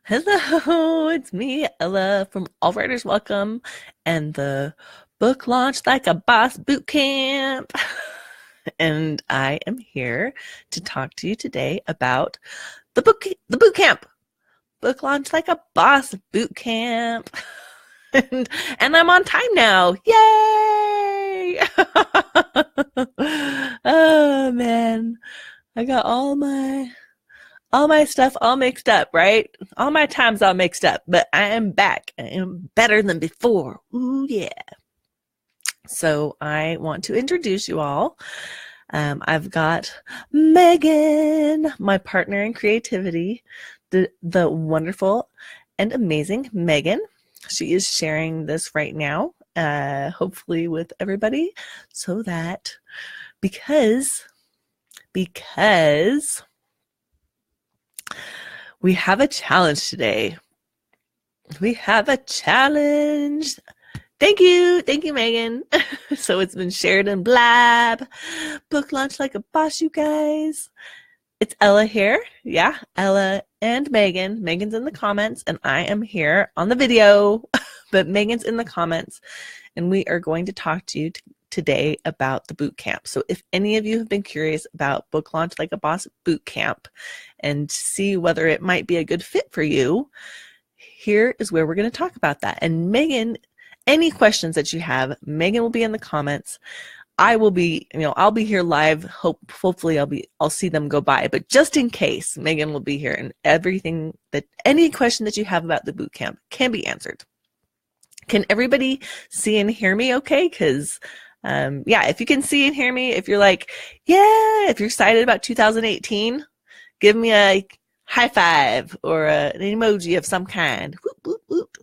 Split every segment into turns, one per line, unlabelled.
Hello, it's me, Ella from All Writers Welcome and the Book Launch Like a Boss Bootcamp. And I am here to talk to you today about the boot camp. Book Launch Like a Boss Bootcamp. And I'm on time now. Yay! Oh man. I got all my stuff all mixed up, right? All my time's all mixed up, but I am back. I am better than before. Ooh, yeah. So I want to introduce you all. I've got Megan, my partner in creativity, the wonderful and amazing Megan. She is sharing this right now, hopefully with everybody, so that because we have a challenge today. We have a challenge. Thank you, Megan. So it's been shared in Blab. Book Launch Like a Boss, you guys. It's Ella here. Yeah, Ella and Megan. Megan's in the comments, and I am here on the video, but Megan's in the comments, and we are going to talk to you today about the boot camp. So if any of you have been curious about Book Launch Like a Boss boot camp and see whether it might be a good fit for you, here is where we're going to talk about that. And Megan, any questions that you have, Megan will be in the comments. I will be, I'll be here live. Hopefully I'll see them go by, but just in case, Megan will be here, and any question that you have about the boot camp can be answered. Can everybody see and hear me okay? Because if you can see and hear me, if you're like, yeah, if you're excited about 2018, give me a high five or an emoji of some kind. Whoop, whoop, whoop.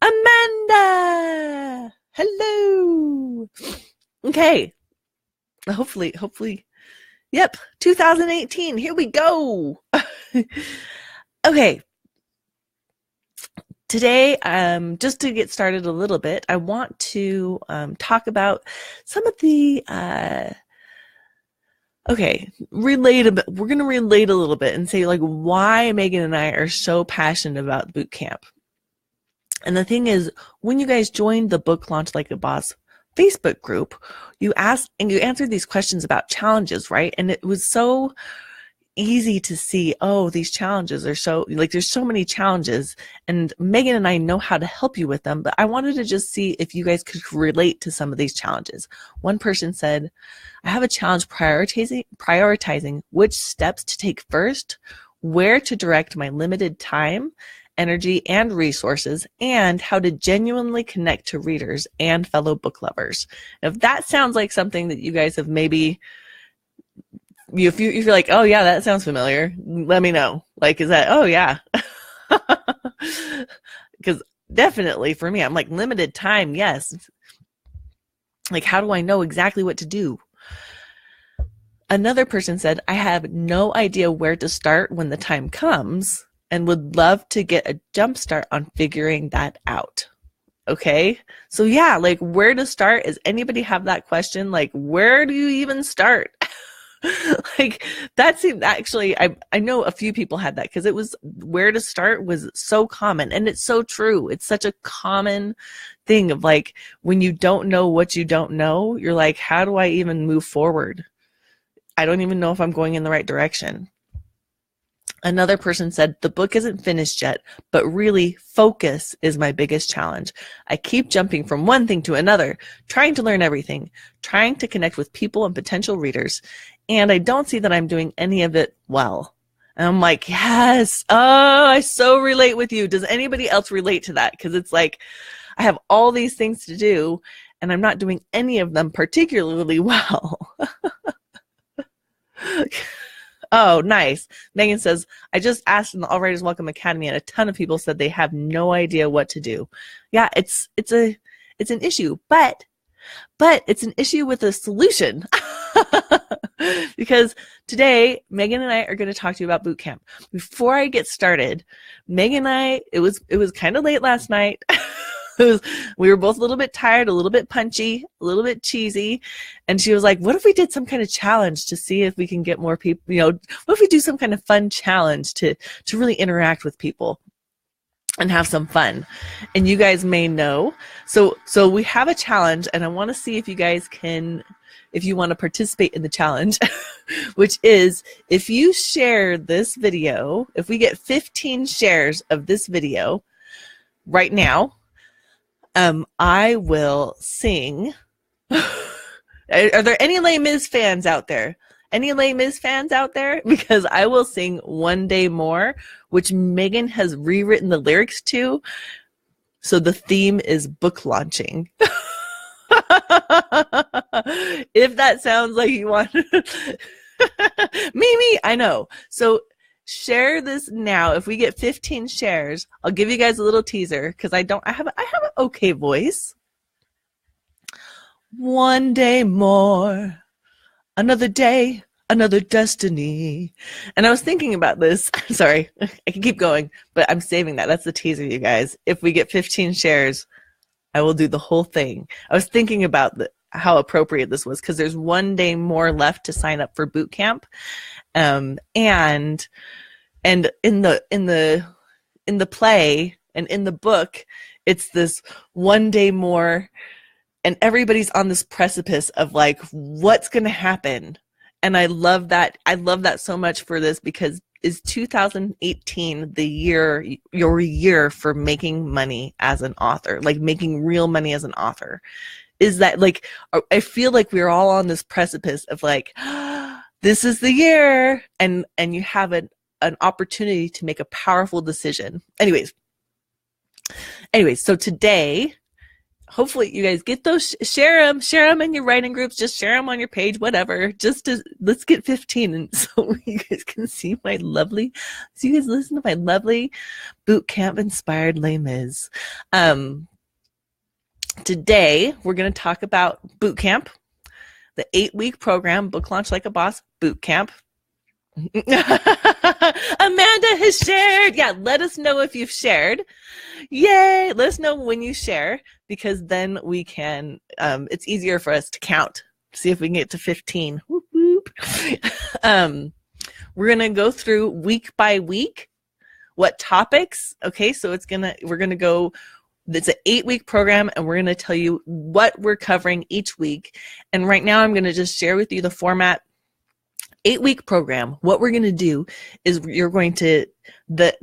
Amanda, hello. Okay. Hopefully. Yep. 2018. Here we go. Okay. Today, just to get started a little bit, I want to talk about some of the, relate a bit. We're going to relate a little bit and say like why Megan and I are so passionate about boot camp. And the thing is, when you guys joined the Book Launch Like a Boss Facebook group, you asked and you answered these questions about challenges, right? And it was so easy to see, oh, these challenges are so, like, there's so many challenges, and Megan and I know how to help you with them, but I wanted to just see if you guys could relate to some of these challenges. One person said, I have a challenge prioritizing which steps to take first, where to direct my limited time, energy, and resources, and how to genuinely connect to readers and fellow book lovers. If that sounds like something that you guys have maybe, if you're like, oh yeah, that sounds familiar, let me know. Like, is that, oh yeah. Because definitely for me, I'm like, limited time, yes. Like, how do I know exactly what to do? Another person said, I have no idea where to start when the time comes, and would love to get a jump start on figuring that out. Okay, so yeah, like, where to start? Does anybody have that question? Like, where do you even start? Like, that seemed, actually, I know a few people had that, because it was, where to start was so common, and it's so true. It's such a common thing of like, when you don't know what you don't know, you're like, how do I even move forward? I don't even know if I'm going in the right direction. Another person said, the book isn't finished yet, but really focus is my biggest challenge. I keep jumping from one thing to another, trying to learn everything, trying to connect with people and potential readers, and I don't see that I'm doing any of it well. And I'm like, yes, oh, I so relate with you. Does anybody else relate to that? Because it's like, I have all these things to do, and I'm not doing any of them particularly well. Oh, nice. Megan says, I just asked in the All Writers Welcome Academy, and a ton of people said they have no idea what to do. Yeah, it's an issue, but it's an issue with a solution. Because today, Megan and I are going to talk to you about boot camp. Before I get started, Megan and I, it was kind of late last night. We were both a little bit tired, a little bit punchy, a little bit cheesy. And she was like, what if we did some kind of challenge to see if we can get more people, what if we do some kind of fun challenge to really interact with people and have some fun? And you guys may know. So we have a challenge, and I want to see if you guys can, if you want to participate in the challenge, which is if you share this video, if we get 15 shares of this video right now, I will sing. Are there any Les Mis fans out there? Any Les Mis fans out there? Because I will sing One Day More, which Megan has rewritten the lyrics to. So the theme is book launching. If that sounds like you want Mimi, I know. So share this now. If we get 15 shares, I'll give you guys a little teaser because I have an okay voice. One day more, another day, another destiny. And I was thinking about this. Sorry, I can keep going, but I'm saving that. That's the teaser, you guys. If we get 15 shares, I will do the whole thing. I was thinking about how appropriate this was because there's one day more left to sign up for Bootcamp. And in the play and in the book, it's this one day more, and everybody's on this precipice of like, what's going to happen? And I love that. I love that so much for this because is 2018 your year for making money as an author, like making real money as an author? Is that like, I feel like we're all on this precipice of like, this is the year, and you have an opportunity to make a powerful decision. Anyways, so today, hopefully you guys get those, share them in your writing groups, just share them on your page, whatever, let's get 15. And so you guys can see so you guys listen to my lovely Bootcamp inspired Les Mis. Today we're going to talk about Bootcamp, the 8-week program, Book Launch Like a Boss Bootcamp. Amanda has shared. Yeah, let us know if you've shared. Yay, let us know when you share, because then we can, it's easier for us to count, see if we can get to 15. Whoop, whoop. We're going to go through week by week what topics. Okay, so we're going to go, it's an 8-week program, and we're going to tell you what we're covering each week. And right now I'm going to just share with you the format. 8-week program. What we're going to do is you're going to, the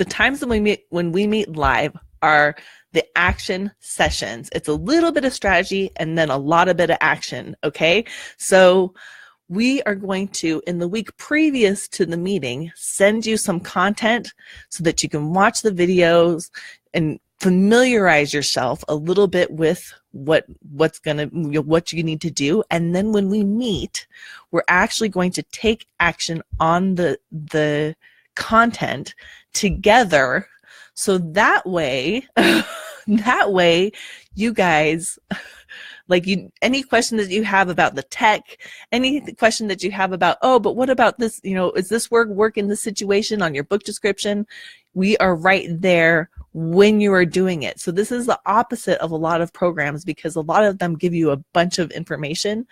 times when we meet live are the action sessions. It's a little bit of strategy and then a lot of bit of action. Okay. So we are going to, in the week previous to the meeting, send you some content so that you can watch the videos and familiarize yourself a little bit with what you need to do. And then when we meet, we're actually going to take action on the content together. So that way, you guys, any question that you have about the tech, any question that you have about, but what about this, is this work in this situation on your book description? We are right there when you are doing it. So this is the opposite of a lot of programs, because a lot of them give you a bunch of information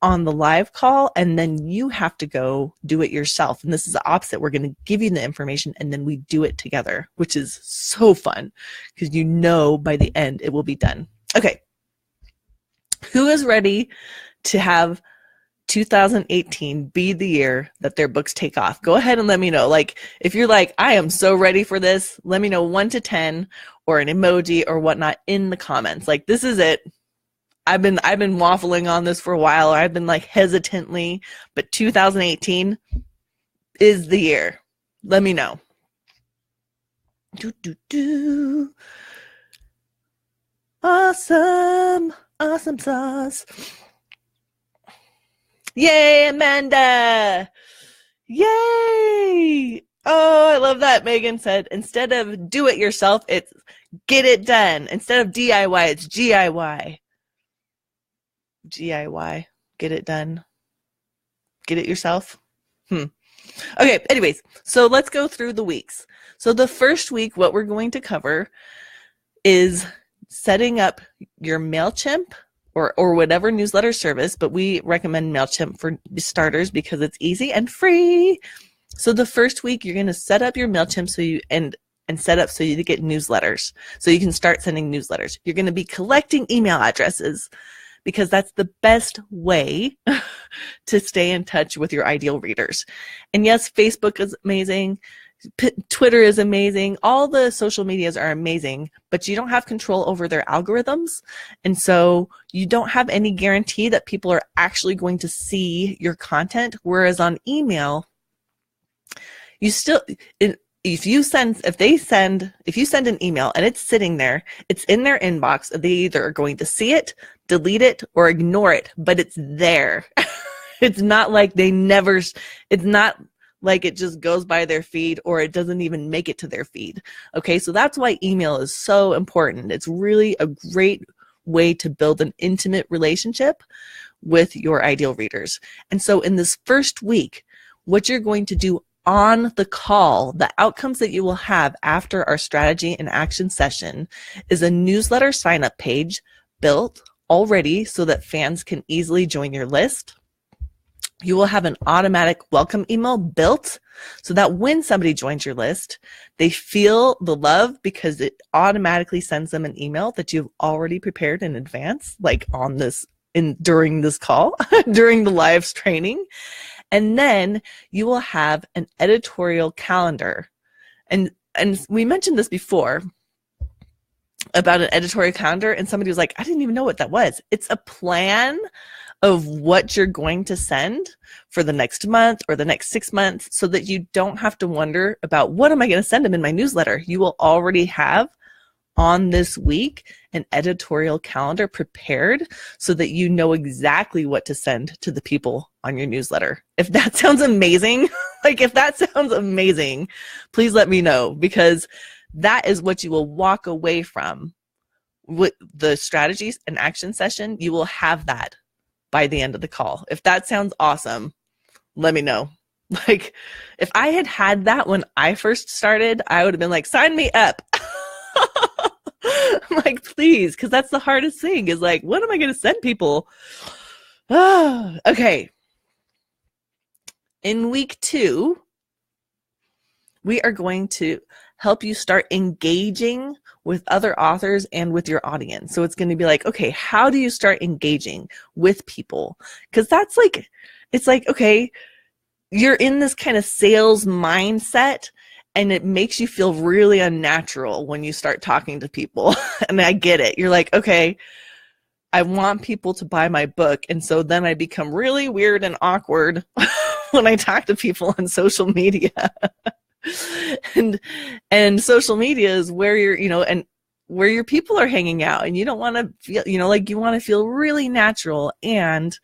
on the live call and then you have to go do it yourself. And this is the opposite. We're going to give you the information and then we do it together, which is so fun because by the end it will be done. Okay. Who is ready to have 2018 be the year that their books take off? Go ahead and let me know. Like, if you're like, I am so ready for this, let me know 1 to 10 or an emoji or whatnot in the comments. Like, this is it. I've been waffling on this for a while. I've been like hesitantly, but 2018 is the year. Let me know. Awesome sauce. Yay, Amanda. Yay. Oh, I love that. Megan said, instead of do it yourself, it's get it done. Instead of DIY, it's GIY. GIY. Get it done. Get it yourself. Okay, anyways, so let's go through the weeks. So the first week, what we're going to cover is setting up your MailChimp or whatever newsletter service, but we recommend MailChimp for starters because it's easy and free. So the first week you're going to set up your MailChimp so you and set up so you get newsletters, so you can start sending newsletters. You're going to be collecting email addresses because that's the best way to stay in touch with your ideal readers. And yes, Facebook is amazing. Twitter is amazing. All the social medias are amazing, but you don't have control over their algorithms. And so you don't have any guarantee that people are actually going to see your content. Whereas on email, you still, if you send an email and it's sitting there, it's in their inbox, they either are going to see it, delete it, or ignore it, but it's there. It's not like it's not like it just goes by their feed or it doesn't even make it to their feed. Okay, so that's why email is so important. It's really a great way to build an intimate relationship with your ideal readers. And so in this first week, what you're going to do on the call, the outcomes that you will have after our strategy and action session is a newsletter sign-up page built already so that fans can easily join your list. You will have an automatic welcome email built so that when somebody joins your list, they feel the love because it automatically sends them an email that you've already prepared in advance, like during this call, during the live training. And then you will have an editorial calendar. And we mentioned this before about an editorial calendar, and somebody was like, I didn't even know what that was. It's a plan of what you're going to send for the next month or the next 6 months so that you don't have to wonder about what am I going to send them in my newsletter. You will already have on this week an editorial calendar prepared so that you know exactly what to send to the people on your newsletter. If that sounds amazing, please let me know, because that is what you will walk away from with the strategies and action session. You will have that by the end of the call. If that sounds awesome, let me know. Like, if I had that when I first started, I would have been like, sign me up. I'm like, please, because that's the hardest thing is like, what am I going to send people? Okay. In week 2, we are going to help you start engaging with other authors and with your audience. So it's going to be like, okay, how do you start engaging with people? Because it's like, okay, you're in this kind of sales mindset and it makes you feel really unnatural when you start talking to people. And I get it. You're like, okay, I want people to buy my book. And so then I become really weird and awkward when I talk to people on social media. and social media is where and where your people are hanging out, and you don't want to feel, you want to feel really natural. And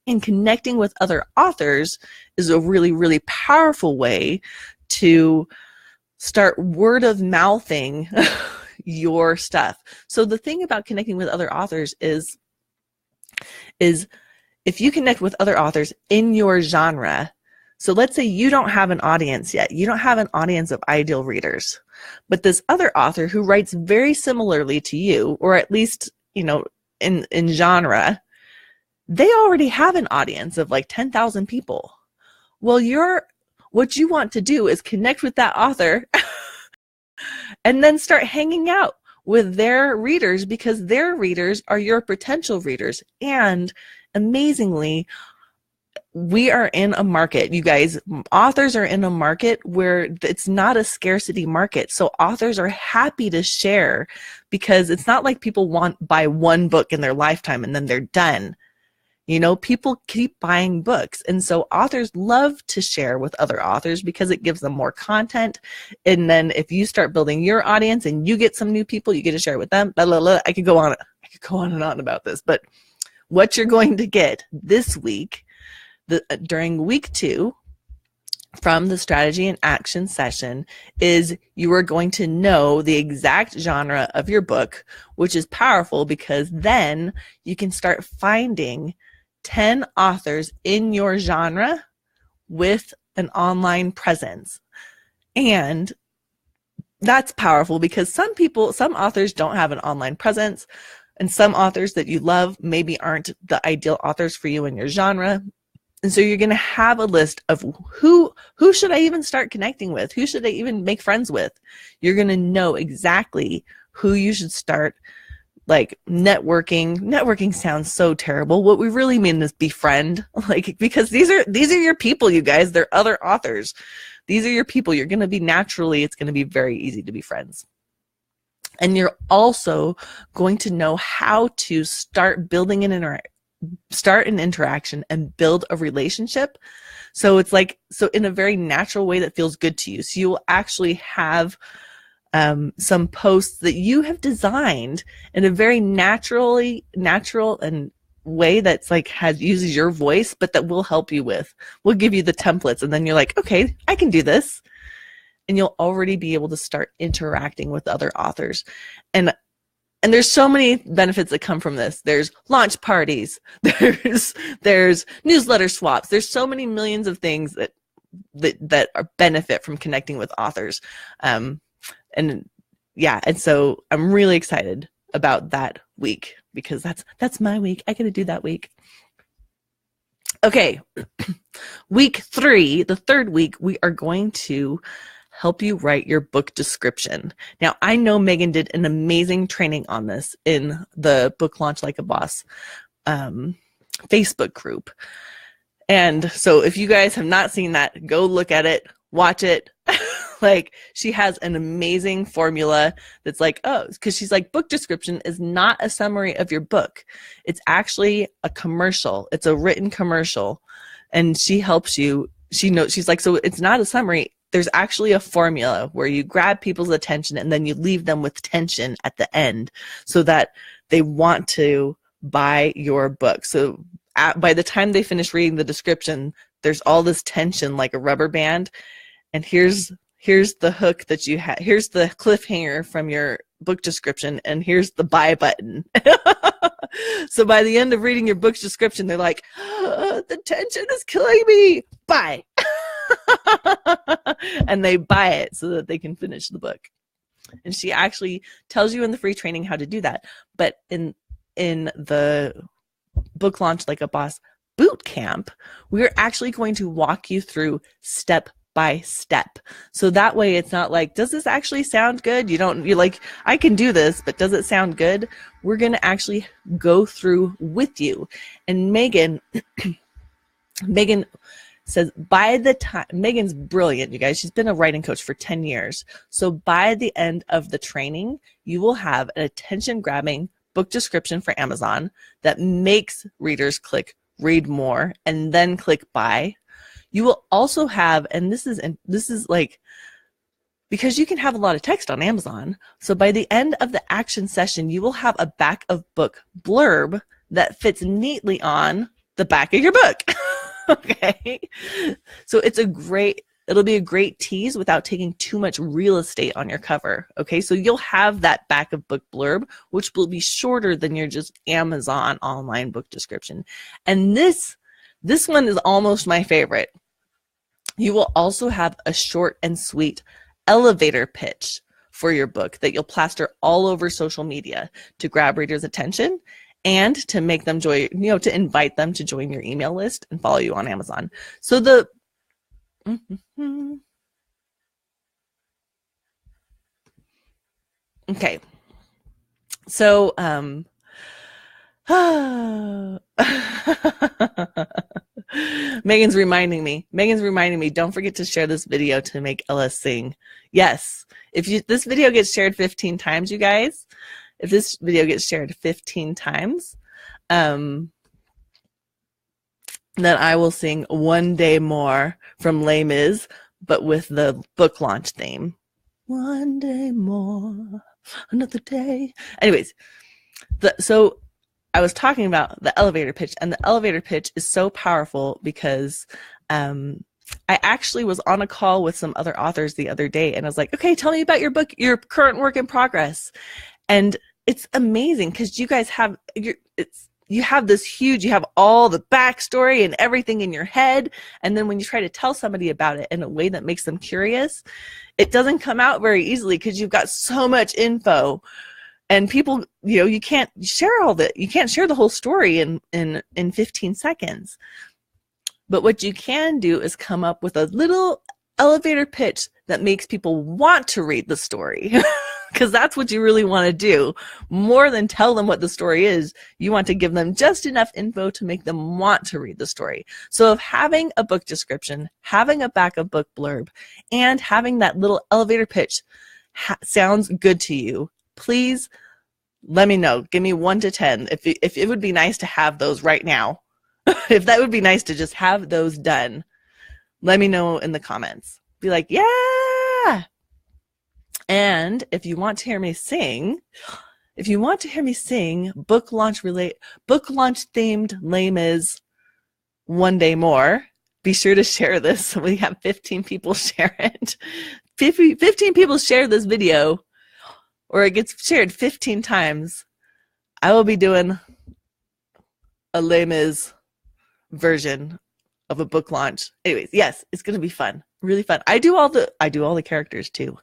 in connecting with other authors is a really, really powerful way to start word of mouthing your stuff. So the thing about connecting with other authors is if you connect with other authors in your genre. So let's say you don't have an audience yet. You don't have an audience of ideal readers, but this other author who writes very similarly to you, or at least, in genre, they already have an audience of like 10,000 people. Well, what you want to do is connect with that author and then start hanging out with their readers, because their readers are your potential readers. And amazingly, we are in a market, you guys, authors are in a market where it's not a scarcity market. So authors are happy to share, because it's not like people buy one book in their lifetime and then they're done. People keep buying books. And so authors love to share with other authors because it gives them more content. And then if you start building your audience and you get some new people, you get to share with them. Blah, blah, blah. I could go on and on about this, but what you're going to get this week, during week 2 from the strategy and action session, is you are going to know the exact genre of your book, which is powerful because then you can start finding 10 authors in your genre with an online presence. And that's powerful because some authors don't have an online presence, and some authors that you love maybe aren't the ideal authors for you in your genre. And so you're going to have a list of who should I even start connecting with? Who should I even make friends with? You're going to know exactly who you should start like networking. Networking sounds so terrible. What we really mean is befriend, like, because these are your people, you guys. They're other authors. These are your people. You're going to be it's going to be very easy to be friends. And you're also going to know how to start building an interaction and build a relationship. So it's like, so in a very natural way that feels good to you. So you will actually have some posts that you have designed in a very natural and way that's like uses your voice, but that will help you with. We'll give you the templates, and then you're like, okay, I can do this. And you'll already be able to start interacting with other authors. And there's so many benefits that come from this. There's launch parties. There's newsletter swaps. There's so many millions of things that are benefit from connecting with authors. And so I'm really excited about that week because that's my week. I get to do that week. Okay, week 3, the third week, we are going to help you write your book description. Now, I know Megan did an amazing training on this in the Book Launch Like a Boss Facebook group. And so if you guys have not seen that, go look at it, watch it. Like, she has an amazing formula that's like, oh, because she's like, book description is not a summary of your book. It's actually a commercial. It's a written commercial. And she helps you. She's like, so it's not a summary. There's actually a formula where you grab people's attention and then you leave them with tension at the end so that they want to buy your book. So by the time they finish reading the description, there's all this tension like a rubber band. And here's the hook that you have. Here's the cliffhanger from your book description, and here's the buy button. So by the end of reading your book's description, they're like, the tension is killing me. Buy. And they buy it so that they can finish the book. And she actually tells you in the free training how to do that. But in the Book Launch Like a Boss Bootcamp, we're actually going to walk you through step by step. So that way it's not like, does this actually sound good? You're like, I can do this, but does it sound good? We're going to actually go through with you. And Megan says by the time, Megan's brilliant, you guys. She's been a writing coach for 10 years. So by the end of the training, you will have an attention-grabbing book description for Amazon that makes readers click read more and then click buy. You will also have, and this is like, because you can have a lot of text on Amazon. So by the end of the action session, you will have a back of book blurb that fits neatly on the back of your book. Okay. So it'll be a great tease without taking too much real estate on your cover. Okay. So you'll have that back of book blurb, which will be shorter than your just Amazon online book description. And this one is almost my favorite. You will also have a short and sweet elevator pitch for your book that you'll plaster all over social media to grab readers' attention and to make them to invite them to join your email list and follow you on Amazon. So okay. So, Megan's reminding me, don't forget to share this video to make Ella sing. Yes. If this video gets shared 15 times, you guys, if this video gets shared 15 times, then I will sing One Day More from Les Mis, but with the book launch theme. One day more, another day. Anyways, so I was talking about the elevator pitch, and the elevator pitch is so powerful because I actually was on a call with some other authors the other day, and I was like, okay, tell me about your book, your current work in progress. And it's amazing because you guys have you have this huge, you have all the backstory and everything in your head. And then when you try to tell somebody about it in a way that makes them curious, it doesn't come out very easily because you've got so much info. And people, you can't share all that. You can't share the whole story in 15 seconds. But what you can do is come up with a little elevator pitch that makes people want to read the story. Because that's what you really want to do. More than tell them what the story is, you want to give them just enough info to make them want to read the story. So if having a book description, having a backup book blurb, and having that little elevator pitch sounds good to you, please let me know. Give me 1 to 10 if it would be nice to have those right now. If that would be nice to just have those done, let me know in the comments. Be like, yeah. And if you want to hear me sing, book launch themed Les Mis one day more, be sure to share this. We have 15 people share it. 15 people share this video, or it gets shared 15 times. I will be doing a Les Mis version of a book launch. Anyways, yes, it's going to be fun. Really fun. I do all the characters too.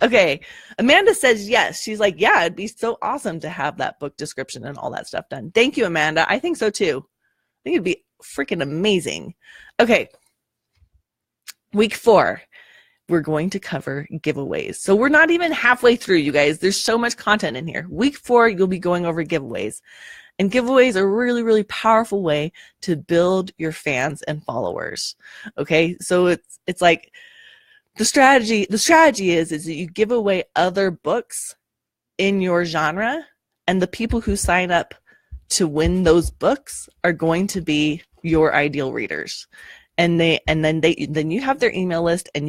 Okay. Amanda says yes. She's like, yeah, it'd be so awesome to have that book description and all that stuff done. Thank you, Amanda. I think so too. I think it'd be freaking amazing. Okay. Week 4, we're going to cover giveaways. So we're not even halfway through, you guys. There's so much content in here. Week 4, you'll be going over giveaways. And giveaways are a really, really powerful way to build your fans and followers. Okay. So it's like, the strategy is that you give away other books in your genre, and the people who sign up to win those books are going to be your ideal readers. And then you have their email list, and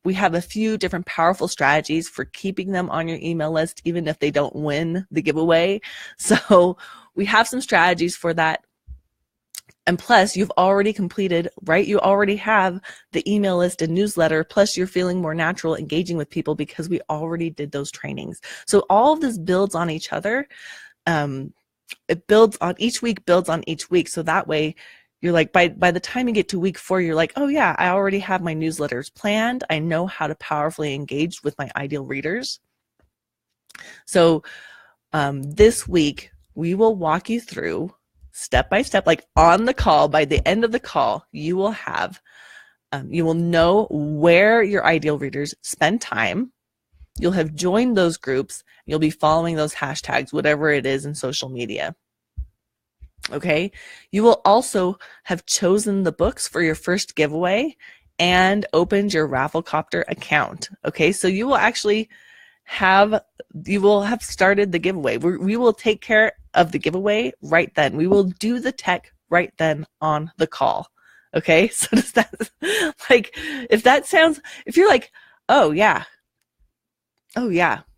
we have a few different powerful strategies for keeping them on your email list, even if they don't win the giveaway. So we have some strategies for that. And plus, you've already completed, right? You already have the email list and newsletter. Plus, you're feeling more natural engaging with people because we already did those trainings. So all of this builds on each other. It builds on each week, So that way, you're like, by the time you get to week 4, you're like, oh yeah, I already have my newsletters planned. I know how to powerfully engage with my ideal readers. So this week, we will walk you through step by step, like on the call. By the end of the call, you will know where your ideal readers spend time. You'll have joined those groups. You'll be following those hashtags, whatever it is in social media. Okay. You will also have chosen the books for your first giveaway and opened your Rafflecopter account. Okay. So you will actually have started the giveaway. We will take care of the giveaway right then. We will do the tech right then on the call. Okay. So does that, like, if you're like, oh yeah,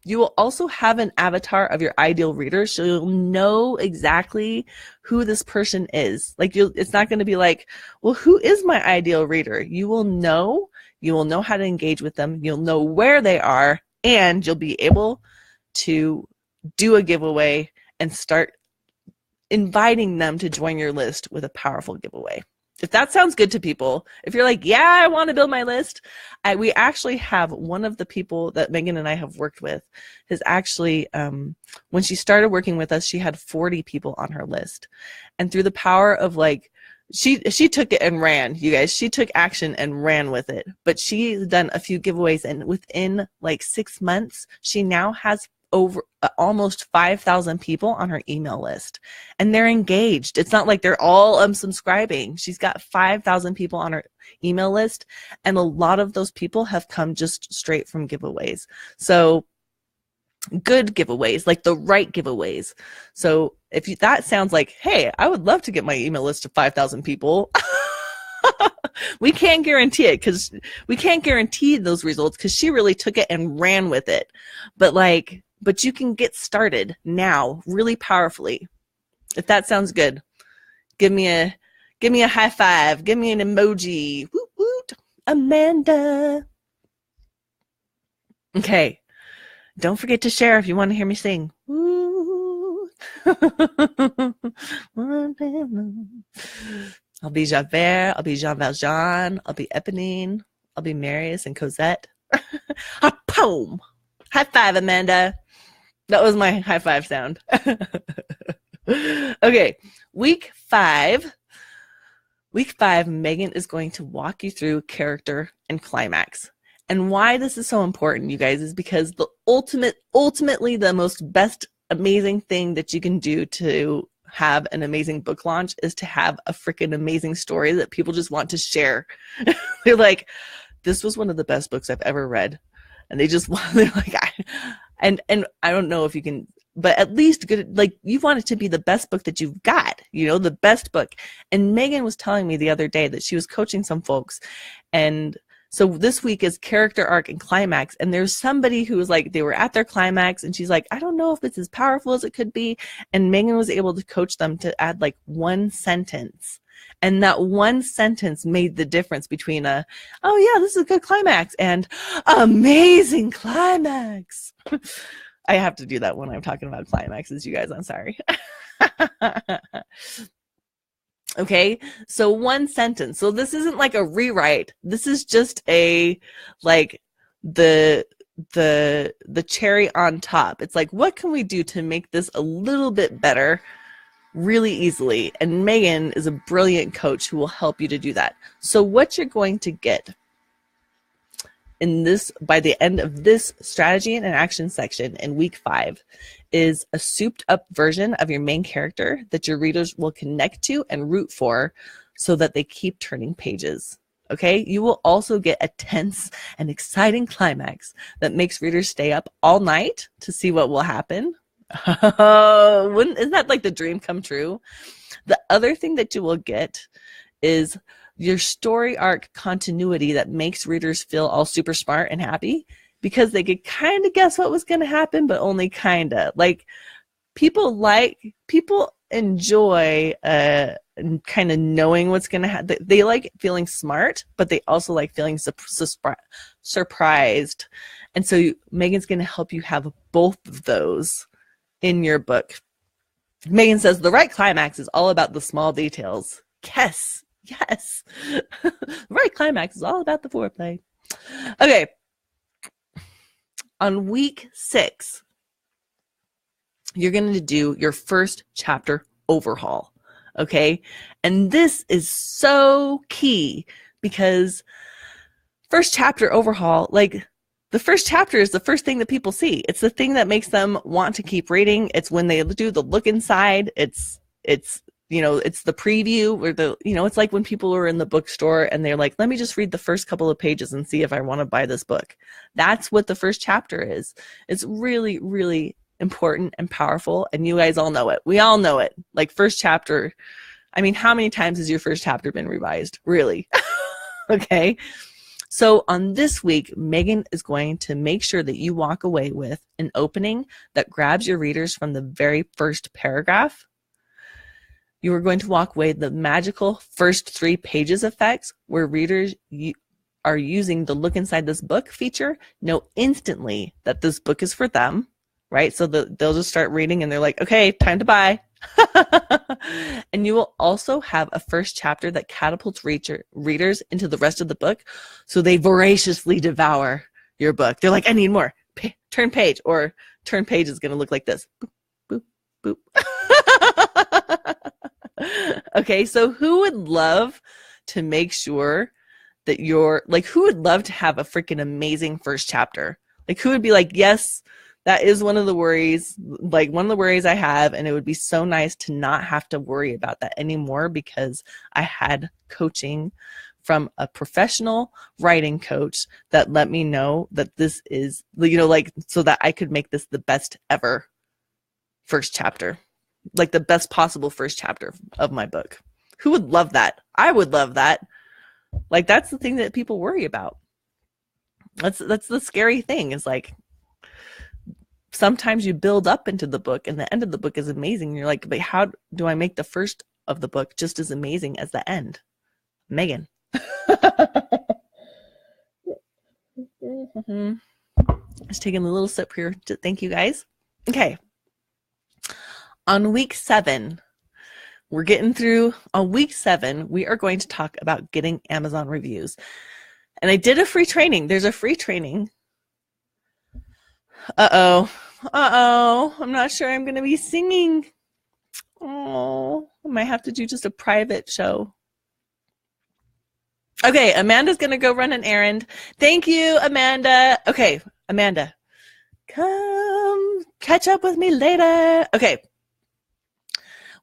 you will also have an avatar of your ideal reader. So you'll know exactly who this person is. Like, it's not going to be like, well, who is my ideal reader? You will know how to engage with them. You'll know where they are, and you'll be able to do a giveaway and start inviting them to join your list with a powerful giveaway. If that sounds good to people, if you're like, yeah, I want to build my list, we actually have one of the people that Megan and I have worked with has actually, when she started working with us, she had 40 people on her list. And through the power of she took it and ran, you guys. She took action and ran with it. But she's done a few giveaways, and within 6 months, she now has over almost 5,000 people on her email list, and they're engaged. It's not like they're all unsubscribing. She's got 5,000 people on her email list, and a lot of those people have come just straight from giveaways. So good giveaways, like the right giveaways. So if that sounds like, hey, I would love to get my email list to 5,000 people. We can't guarantee it, because we can't guarantee those results, because she really took it and ran with it. But you can get started now really powerfully. If that sounds good, give me a high five. Give me an emoji. Woot woot. Amanda. Okay. Don't forget to share if you want to hear me sing. Woo. I'll be Javert. I'll be Jean Valjean. I'll be Eponine. I'll be Marius and Cosette. A poem. High five, Amanda. That was my high five sound. Okay, week 5. Week 5, Megan is going to walk you through character and climax. And why this is so important, you guys, is because the ultimately the most best amazing thing that you can do to have an amazing book launch is to have a freaking amazing story that people just want to share. They're like, this was one of the best books I've ever read. And they just want, they're like, and I don't know if you can, but at least good, like you want it to be the best book that you've got, you know, the best book. And Megan was telling me the other day that she was coaching some folks. And so this week is character arc and climax. And there's somebody who was like, they were at their climax and she's like, I don't know if it's as powerful as it could be. And Megan was able to coach them to add like one sentence. And that one sentence made the difference between a, oh yeah, this is a good climax and amazing climax. I have to do that when I'm talking about climaxes, you guys. I'm sorry. Okay, so one sentence. So this isn't like a rewrite. This is just a like the cherry on top. It's like, what can we do to make this a little bit better really easily? And Megan is a brilliant coach who will help you to do that. So what you're going to get in this by the end of this strategy and action section in week 5 is a souped up version of your main character that your readers will connect to and root for so that they keep turning pages. Okay, you will also get a tense and exciting climax that makes readers stay up all night to see what will happen. Oh, isn't that like the dream come true? The other thing that you will get is your story arc continuity that makes readers feel all super smart and happy because they could kind of guess what was going to happen, but only kind of. Like people enjoy kind of knowing what's going to happen. They like feeling smart, but they also like feeling surprised. And so Megan's going to help you have both of those in your book. Megan says the right climax is all about the small details. Yes. The right climax is all about the foreplay. Okay. On week 6, you're going to do your first chapter overhaul. Okay. And this is so key because first chapter overhaul, like the first chapter is the first thing that people see. It's the thing that makes them want to keep reading. It's when they do the look inside. It's you know, it's the preview or the, you know, it's like when people are in the bookstore and they're like, let me just read the first couple of pages and see if I want to buy this book. That's what the first chapter is. It's really, really important and powerful. And you guys all know it. We all know it. Like first chapter. I mean, how many times has your first chapter been revised? Really? Okay. So on this week, Megan is going to make sure that you walk away with an opening that grabs your readers from the very first paragraph. You are going to walk away the magical first 3 pages effects where readers are using the look inside this book feature, know instantly that this book is for them, right? So they'll just start reading and they're like, okay, time to buy. And you will also have a first chapter that catapults readers into the rest of the book so they voraciously devour your book. They're like, I need more. Turn page, or turn page is going to look like this. Boop, boop, boop. Okay, so who would love to make sure that who would love to have a freaking amazing first chapter? Like who would be like, yes, that is one of the worries, like one of the worries I have, and it would be so nice to not have to worry about that anymore because I had coaching from a professional writing coach that let me know that this is, you know, like, so that I could make this the best ever first chapter. Like the best possible first chapter of my book. Who would love that? I would love that. Like that's the thing that people worry about. That's the scary thing is like sometimes you build up into the book and the end of the book is amazing. And you're like, but how do I make the first of the book just as amazing as the end? Megan. Just taking a little sip here to thank you guys. Okay. On week 7, we're getting through. On week 7, we are going to talk about getting Amazon reviews. And I did a free training. There's a free training. Uh-oh. I'm not sure I'm going to be singing. Oh, I might have to do just a private show. Okay, Amanda's going to go run an errand. Thank you, Amanda. Okay, Amanda, come catch up with me later. Okay.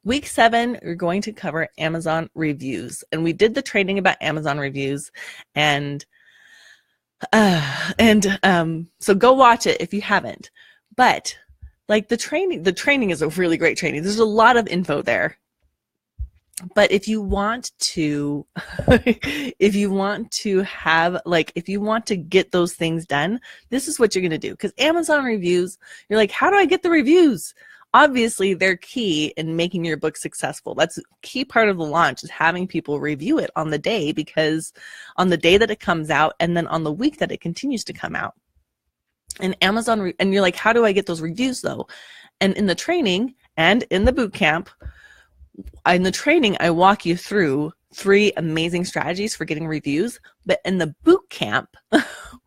Week 7, we're going to cover Amazon reviews. And we did the training about Amazon reviews. And so go watch it if you haven't. But like the training is a really great training. There's a lot of info there. But if you want to, if you want to get those things done, this is what you're going to do. Because Amazon reviews, you're like, how do I get the reviews? Obviously, they're key in making your book successful. That's a key part of the launch, is having people review it on the day, because on the day that it comes out and then on the week that it continues to come out. And Amazon, and you're like, how do I get those reviews though? And in the training and in the boot camp, in the training, I walk you through 3 amazing strategies for getting reviews. But in the boot camp,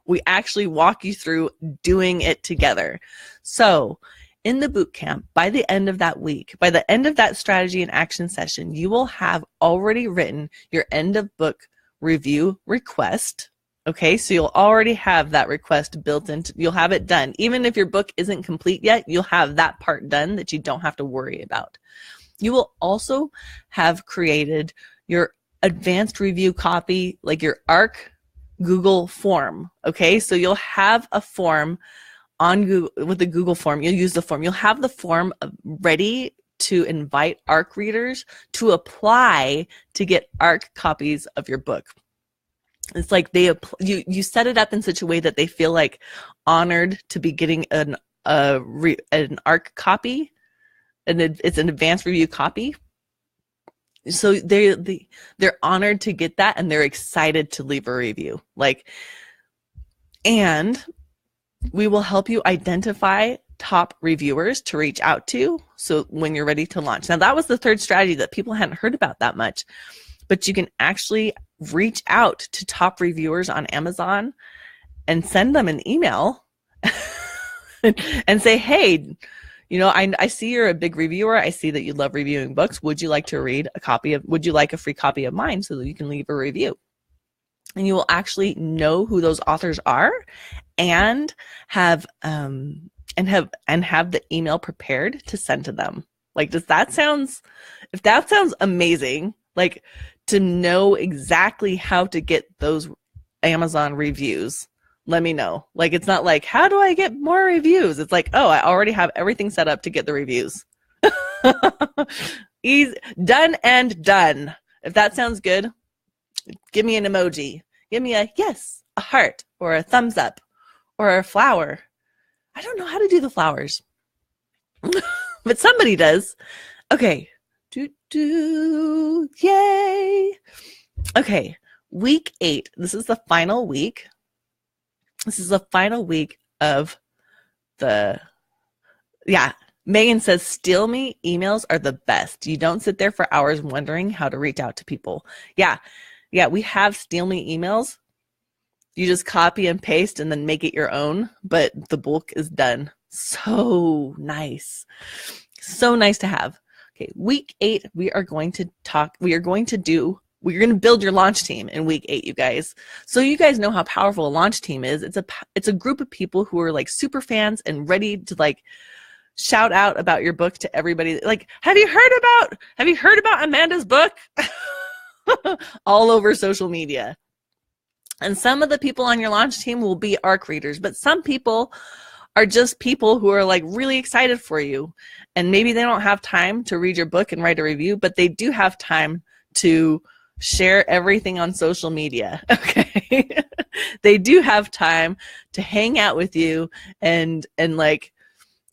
we actually walk you through doing it together. So in the boot camp, by the end of that week, by the end of that strategy and action session, you will have already written your end of book review request. Okay, so you'll already have that request built into, you'll have it done. Even if your book isn't complete yet, you'll have that part done that you don't have to worry about. You will also have created your advanced review copy, like your ARC Google form. Okay, so you'll have a form on Google, with the Google form. You'll use the form. You'll have the form ready to invite ARC readers to apply to get ARC copies of your book. It's like you set it up in such a way that they feel like honored to be getting an ARC copy, and it's an advanced review copy. So they're honored to get that, and they're excited to leave a review. And we will help you identify top reviewers to reach out to, so when you're ready to launch. Now, that was the 3rd strategy that people hadn't heard about that much, but you can actually reach out to top reviewers on Amazon and send them an email and say, hey, I see you're a big reviewer. I see that you love reviewing books. Would you like to would you like a free copy of mine so that you can leave a review? And you will actually know who those authors are and have the email prepared to send to them. Like, if that sounds amazing, like, to know exactly how to get those Amazon reviews, let me know. Like, it's not like, how do I get more reviews? It's like, oh, I already have everything set up to get the reviews. Easy, done and done. If that sounds good, give me an emoji. Give me a yes, a heart, or a thumbs up, or a flower. I don't know how to do the flowers, but somebody does. Okay. Yay. Okay. Week 8. This is the final week. This is the final week of Megan says, steal me emails are the best. You don't sit there for hours wondering how to reach out to people. Yeah, we have steal me emails. You just copy and paste and then make it your own, but the bulk is done. So nice. So nice to have. Okay, week 8, we are going to build your launch team in week 8, you guys. So you guys know how powerful a launch team is. It's a group of people who are like super fans and ready to like shout out about your book to everybody. Like, have you heard about Amanda's book? All over social media. And some of the people on your launch team will be ARC readers, but some people are just people who are like really excited for you. And maybe they don't have time to read your book and write a review, but they do have time to share everything on social media. Okay. They do have time to hang out with you and like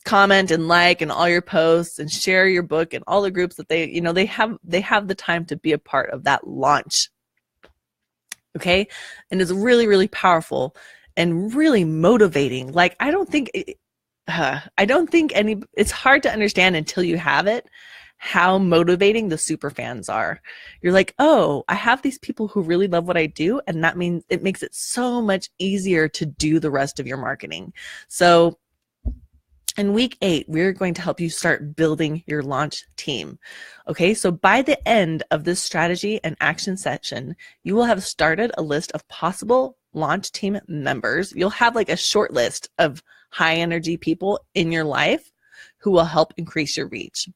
comment and like and all your posts and share your book and all the groups that they have the time to be a part of that launch. Okay. And it's really, really powerful and really motivating. Like, I don't think I don't think it's hard to understand until you have it, how motivating the super fans are. You're like, oh, I have these people who really love what I do. And that means it makes it so much easier to do the rest of your marketing. So in week 8, we're going to help you start building your launch team. Okay, so by the end of this strategy and action session, you will have started a list of possible launch team members. You'll have like a short list of high energy people in your life who will help increase your reach.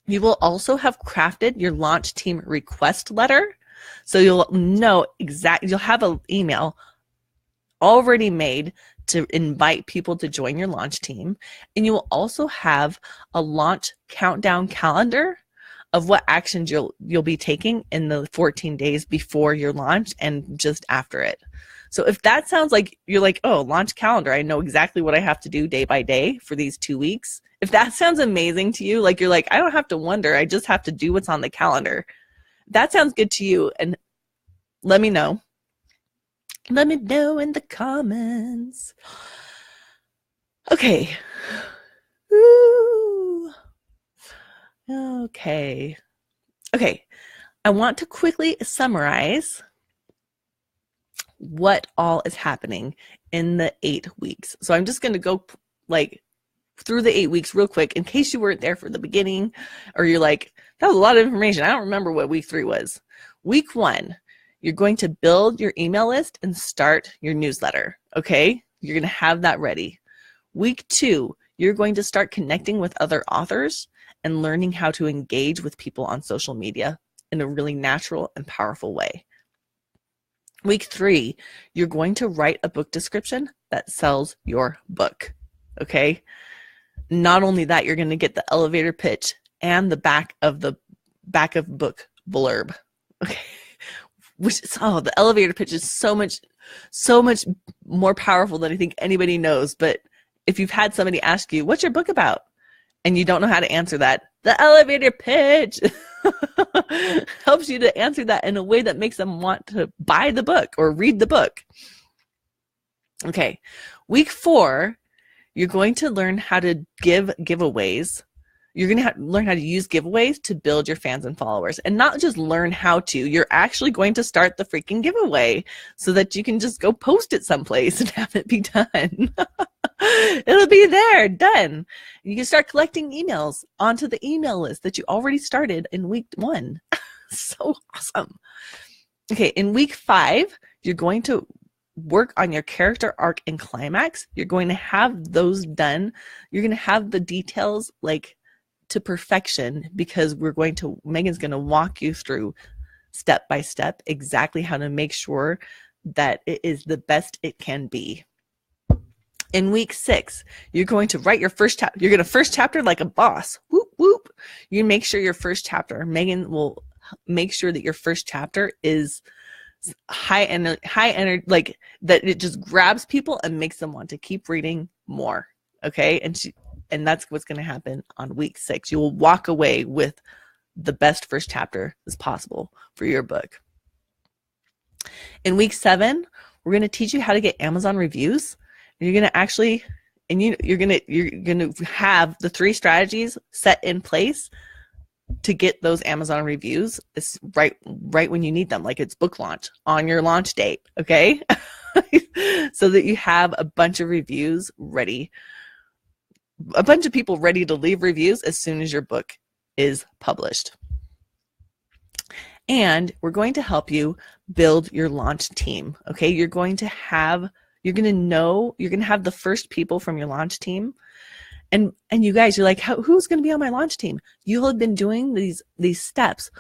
You will also have crafted your launch team request letter. So you'll know exactly, you'll have an email already made to invite people to join your launch team. And you will also have a launch countdown calendar of what actions you'll be taking in the 14 days before your launch and just after it. So if that sounds like you're like, oh, launch calendar, I know exactly what I have to do day by day for these 2 weeks. If that sounds amazing to you, like you're like, I don't have to wonder, I just have to do what's on the calendar. That sounds good to you. And let me know. Let me know in the comments. Okay. Ooh. Okay. I want to quickly summarize what all is happening in the 8 weeks. So I'm just going to go like through the 8 weeks real quick in case you weren't there for the beginning or you're like, that was a lot of information. I don't remember what week 3 was. Week 1, you're going to build your email list and start your newsletter. Okay, you're going to have that ready. Week 2, you're going to start connecting with other authors and learning how to engage with people on social media in a really natural and powerful way. Week 3, you're going to write a book description that sells your book. Okay, not only that, you're going to get the elevator pitch and the back of book blurb. Okay. The elevator pitch is so much more powerful than I think anybody knows. But if you've had somebody ask you, what's your book about? And you don't know how to answer that, the elevator pitch helps you to answer that in a way that makes them want to buy the book or read the book. Okay. Week 4, you're going to learn how to give giveaways. You're going to learn how to use giveaways to build your fans and followers, and not just learn how to, you're actually going to start the freaking giveaway so that you can just go post it someplace and have it be done. It'll be there, done. You can start collecting emails onto the email list that you already started in week 1. So awesome. Okay. In week 5, you're going to work on your character arc and climax. You're going to have those done. You're going to have the details like to perfection because Megan's going to walk you through step by step exactly how to make sure that it is the best it can be. In week 6, you're going to write your first chapter. You're going to first chapter like a boss. Whoop, whoop. You make sure your first chapter, Megan will make sure that your first chapter is high energy, like that it just grabs people and makes them want to keep reading more. Okay. And that's what's going to happen on week 6. You will walk away with the best first chapter as possible for your book. In week 7, we're going to teach you how to get Amazon reviews. And you're going to actually, and you're going to have the 3 strategies set in place to get those Amazon reviews. It's right when you need them, like it's book launch on your launch date. Okay. So that you have a bunch of reviews ready. A bunch of people ready to leave reviews as soon as your book is published. And we're going to help you build your launch team. Okay. You're going to have the first people from your launch team. And you guys, you're like, who's going to be on my launch team? You'll have been doing these steps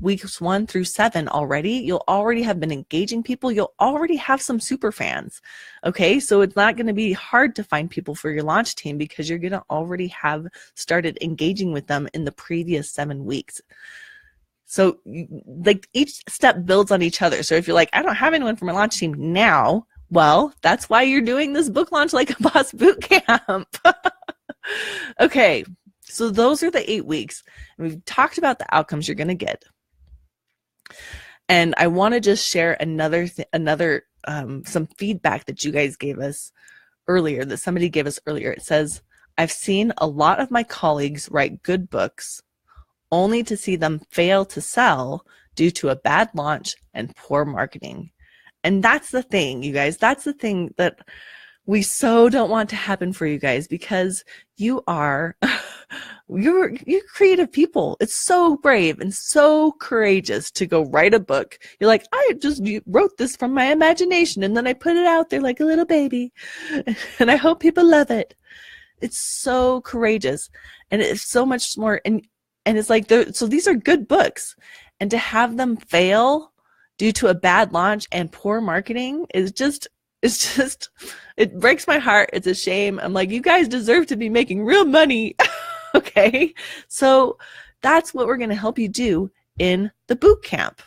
weeks 1 through 7 already. You'll already have been engaging people. You'll already have some super fans. Okay. So it's not going to be hard to find people for your launch team because you're going to already have started engaging with them in the previous 7 weeks. So like each step builds on each other. So if you're like, I don't have anyone for my launch team now, well, that's why you're doing this book launch like a boss boot camp. Okay. So those are the 8 weeks. And we've talked about the outcomes you're going to get. And I want to just share some feedback that you guys gave us earlier, that somebody gave us earlier. It says, I've seen a lot of my colleagues write good books only to see them fail to sell due to a bad launch and poor marketing. And that's the thing, you guys. That's the thing that we so don't want to happen for you guys, because you're creative people. It's so brave and so courageous to go write a book. You're like, I just wrote this from my imagination and then I put it out there like a little baby and I hope people love it. It's so courageous, and it's so much more. And it's like, so these are good books, and to have them fail due to a bad launch and poor marketing is just, it breaks my heart. It's a shame. I'm like, you guys deserve to be making real money. Okay. So that's what we're going to help you do in the boot camp.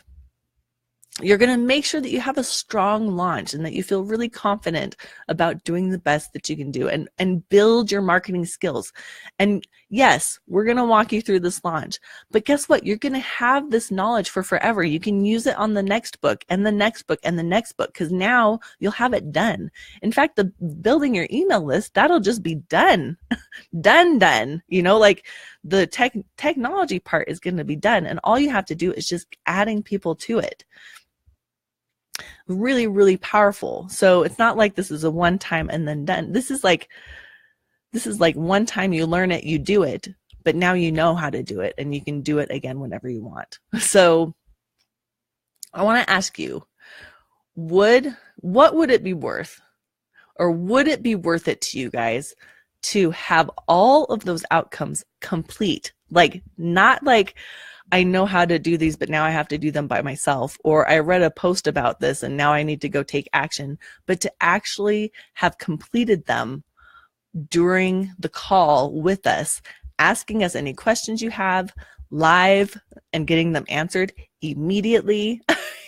You're going to make sure that you have a strong launch and that you feel really confident about doing the best that you can do, and build your marketing skills. And yes, we're going to walk you through this launch, but guess what? You're going to have this knowledge for forever. You can use it on the next book and the next book and the next book, because now you'll have it done. In fact, the building your email list, that'll just be done. done. You know, like the technology part is going to be done, and all you have to do is just adding people to it. Really, really powerful. So it's not like this is a one time and then done. This is like one time you learn it, you do it, but now you know how to do it, and you can do it again whenever you want. So I want to ask you, what would it be worth, or would it be worth it to you guys to have all of those outcomes complete? Like, not like, I know how to do these, but now I have to do them by myself, or I read a post about this and now I need to go take action, but to actually have completed them during the call with us, asking us any questions you have live and getting them answered immediately,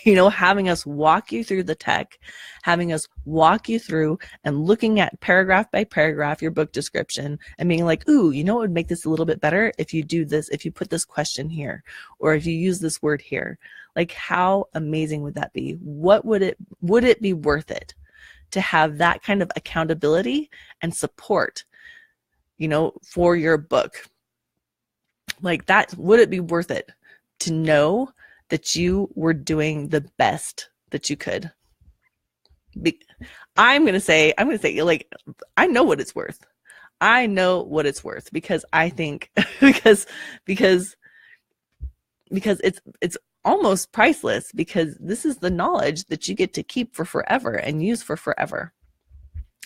you know, having us walk you through the tech, having us walk you through and looking at paragraph by paragraph your book description and being like, ooh, you know what would make this a little bit better if you do this, if you put this question here, or if you use this word here. Like, how amazing would that be? Would it be worth it to have that kind of accountability and support, you know, for your book? Like, that, would it be worth it to know that you were doing the best that you could? I'm going to say, like, I know what it's worth. I know what it's worth, because I think, because it's almost priceless, because this is the knowledge that you get to keep for forever and use for forever.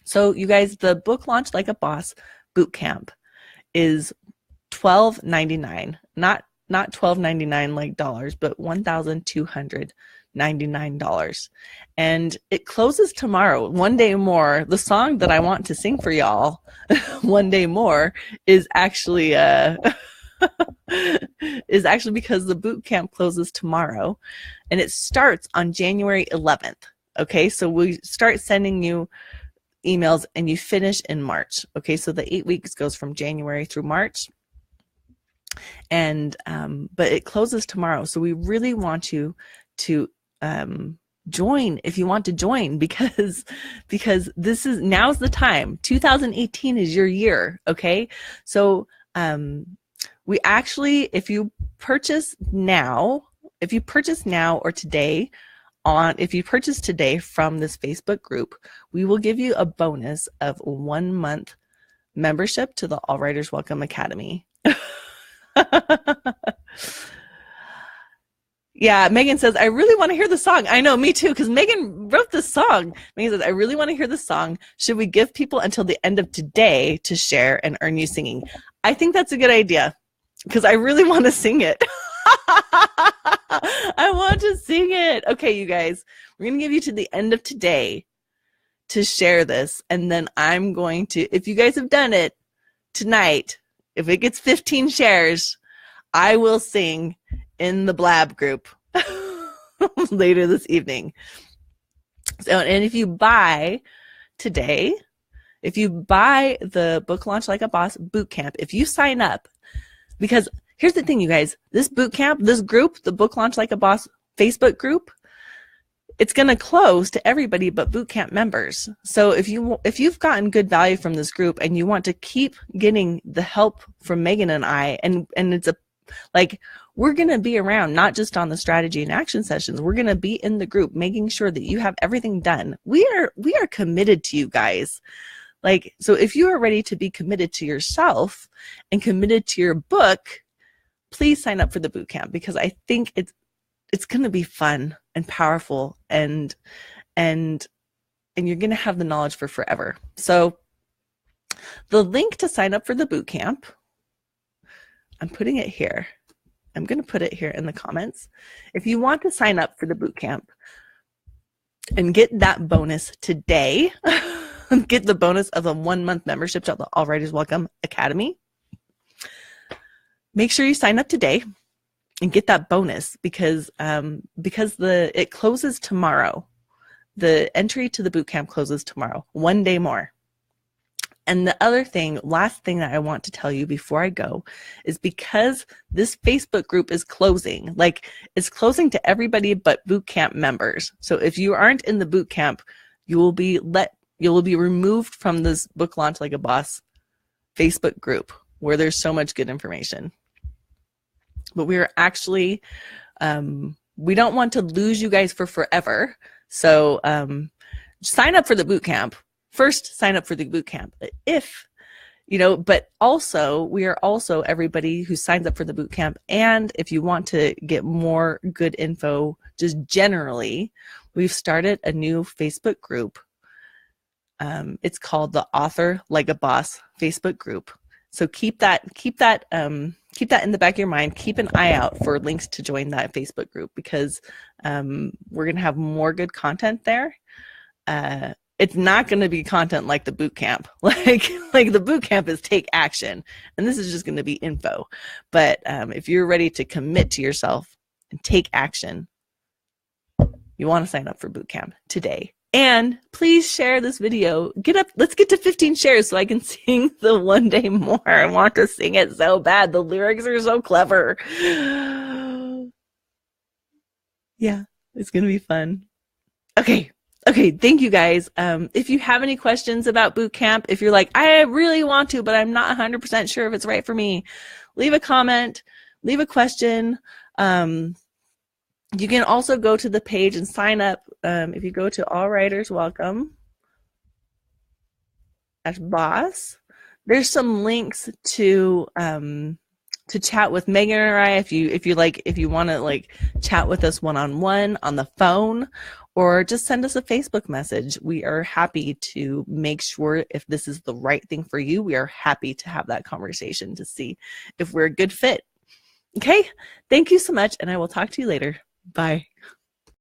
So you guys, the Book Launch Like a Boss Bootcamp is $12.99, not $12.99 like dollars, but $1,299. And it closes tomorrow. One day more. The song that I want to sing for y'all, One Day More, is actually because the boot camp closes tomorrow, and it starts on January 11th. Okay, so we start sending you emails and you finish in March. Okay, so the 8 weeks goes from January through March. And but it closes tomorrow, so we really want you to join if you want to join, because now's the time. 2018 is your year. Okay, so we actually, if you purchase now or today, if you purchase today from this Facebook group, we will give you a bonus of 1 month membership to the All Writers Welcome Academy. Yeah, Megan says, I really want to hear the song. I know, me too, because Megan wrote this song. Megan says, I really want to hear the song. Should we give people until the end of today to share and earn you singing? I think that's a good idea, because I really want to sing it. I want to sing it. Okay, you guys, we're going to give you to the end of today to share this, and then I'm going to, if you guys have done it tonight, if it gets 15 shares, I will sing in the Blab group later this evening. So, and if you buy today, if you buy the Book Launch Like a Boss Bootcamp, if you sign up, because here's the thing, you guys, this bootcamp, this group, the Book Launch Like a Boss Facebook group, it's going to close to everybody but bootcamp members. So if you've gotten good value from this group and you want to keep getting the help from Megan and I, and it's we're going to be around, not just on the strategy and action sessions. We're going to be in the group, making sure that you have everything done. We are committed to you guys. So if you are ready to be committed to yourself and committed to your book, please sign up for the bootcamp, because I think it's going to be fun and powerful, and you're going to have the knowledge for forever. So the link to sign up for the bootcamp, I'm putting it here. I'm going to put it here in the comments. If you want to sign up for the bootcamp and get that bonus today, get the bonus of a 1-month membership to the All Writers Welcome Academy, make sure you sign up today and get that bonus, because it closes tomorrow. The entry to the bootcamp closes tomorrow, 1 day more. And the other thing, last thing that I want to tell you before I go, is because this Facebook group is closing, it's closing to everybody but bootcamp members. So if you aren't in the bootcamp, you will be removed from this Book Launch Like a Boss Facebook group, where there's so much good information. But we are actually, we don't want to lose you guys for forever. So sign up for the bootcamp. First, sign up for the bootcamp. But also, we are also everybody who signs up for the bootcamp. And if you want to get more good info, just generally, we've started a new Facebook group. It's called the Author Like a Boss Facebook group. So keep that in the back of your mind. Keep an eye out for links to join that Facebook group, because we're going to have more good content there. It's not going to be content like the boot camp. Like the boot camp is take action, and this is just going to be info. But if you're ready to commit to yourself and take action, you want to sign up for boot camp today. And please share this video. Let's get to 15 shares so I can sing the 1 day more. I want to sing it so bad. The lyrics are so clever. Yeah, it's going to be fun. Okay, thank you guys. If you have any questions about bootcamp, if you're like, I really want to, but I'm not 100% sure if it's right for me, leave a comment, leave a question. You can also go to the page and sign up. If you go to All Writers Welcome @boss, there's some links to chat with Megan or I if you want to chat with us one-on-one on the phone, or just send us a Facebook message. We are happy to make sure if this is the right thing for you. We are happy to have that conversation to see if we're a good fit. Okay, thank you so much, and I will talk to you later. Bye.